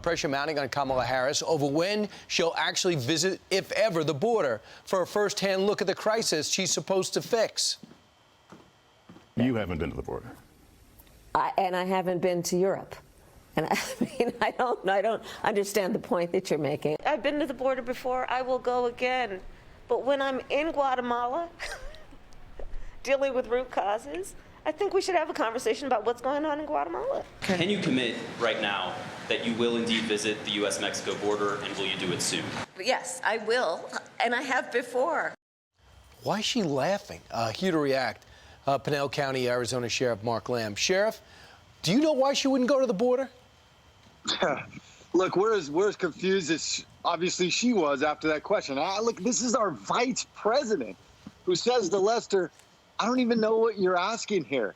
Pressure mounting on Kamala Harris over when she'll actually visit, if ever, the border for a first-hand look at the crisis she's supposed to fix. You haven't been to the border. And I haven't been to Europe. And I mean, I don't understand the point that you're making. I've been to the border before. I will go again. But when I'm in Guatemala, dealing with root causes, I think we should have a conversation about what's going on in Guatemala. Can you commit right now that you will indeed visit the U.S.-Mexico border, and will you do it soon? Yes, I will, and I have before. Why is she laughing? Here to react, Pinal County, Arizona Sheriff Mark Lamb. Sheriff, do you know why she wouldn't go to the border? Look, we're as confused as obviously she was after that question. Look, this is our vice president who says to Lester, I don't even know what you're asking here.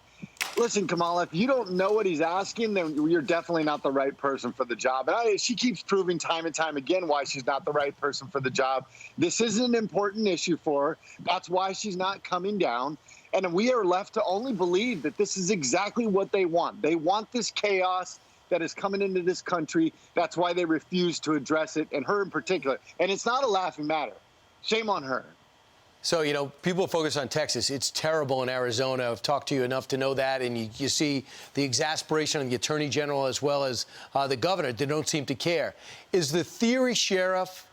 Listen, Kamala, if you don't know what he's asking, then you're definitely not the right person for the job. And she keeps proving time and time again why she's not the right person for the job. This is an important issue for her. That's why she's not coming down. And we are left to only believe that this is exactly what they want. They want this chaos that is coming into this country. That's why they refuse to address it, and her in particular. And it's not a laughing matter. Shame on her. So, you know, people focus on Texas. It's terrible in Arizona. I've talked to you enough to know that, and you see the exasperation of the attorney general as well as the governor. They don't seem to care. Is the theory, Sheriff,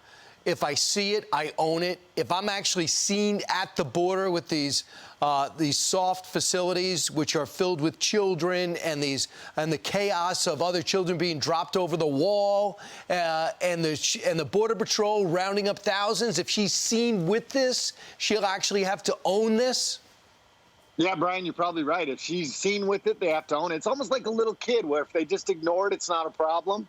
if I see it, I own it? If I'm actually seen at the border with these soft facilities which are filled with children and the chaos of other children being dropped over the wall and the Border Patrol rounding up thousands, if she's seen with this, she'll actually have to own this? Yeah, Brian, you're probably right. If she's seen with it, they have to own it. It's almost like a little kid where if they just ignore it, it's not a problem.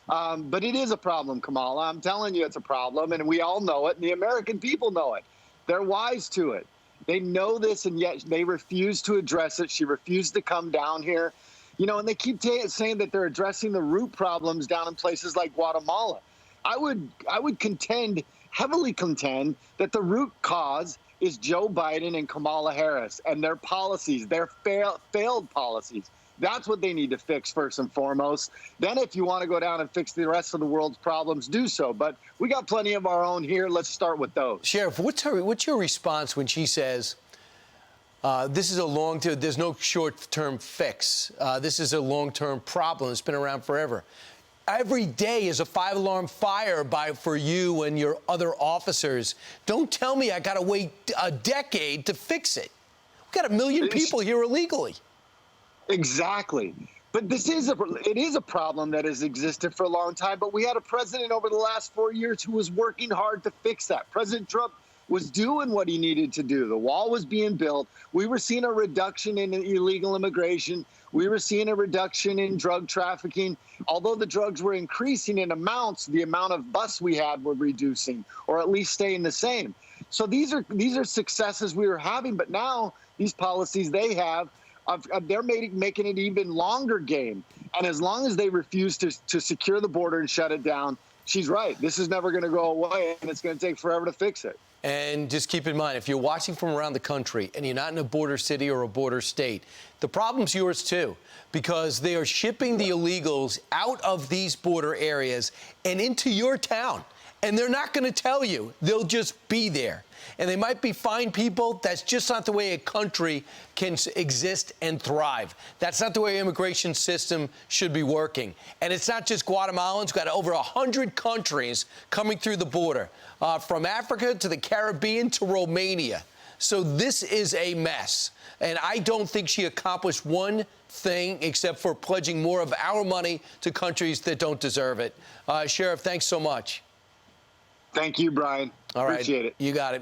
But it is a problem, Kamala. I'm telling you it's a problem, and we all know it, and the American people know it. They're wise to it. They know this, and yet they refuse to address it. She refused to come down here. You know, and they keep saying that they're addressing the root problems down in places like Guatemala. I would contend, heavily contend, that the root cause is Joe Biden and Kamala Harris and their policies, their failed policies. That's what they need to fix first and foremost. Then if you want to go down and fix the rest of the world's problems, do so. But we got plenty of our own here. Let's start with those. Sheriff, what's your response when she says, this is a long-term, there's no short-term fix. This is a long-term problem. It's been around forever. Every day is a 5-alarm fire for you and your other officers. Don't tell me I got to wait a decade to fix it. We've got 1 million people here illegally. Exactly. But it is a problem that has existed for a long time. But we had a president over the last 4 years who was working hard to fix that. President Trump was doing what he needed to do. The wall was being built. We were seeing a reduction in illegal immigration. We were seeing a reduction in drug trafficking. Although the drugs were increasing in amounts, the amount of busts we had were reducing, or at least staying the same. So these are successes we were having. But now these policies they have, they're making it even longer game. And as long as they refuse to secure the border and shut it down, she's right. This is never going to go away, and it's going to take forever to fix it. And just keep in mind, if you're watching from around the country and you're not in a border city or a border state, the problem's yours too, because they are shipping the illegals out of these border areas and into your town. And they're not going to tell you. They'll just be there. And they might be fine people. That's just not the way a country can exist and thrive. That's not the way an immigration system should be working. And it's not just Guatemalans. We've got over 100 countries coming through the border, from Africa to the Caribbean to Romania. So this is a mess. And I don't think she accomplished one thing except for pledging more of our money to countries that don't deserve it. Sheriff, thanks so much. Thank you, Brian. All right. Appreciate it. You got it.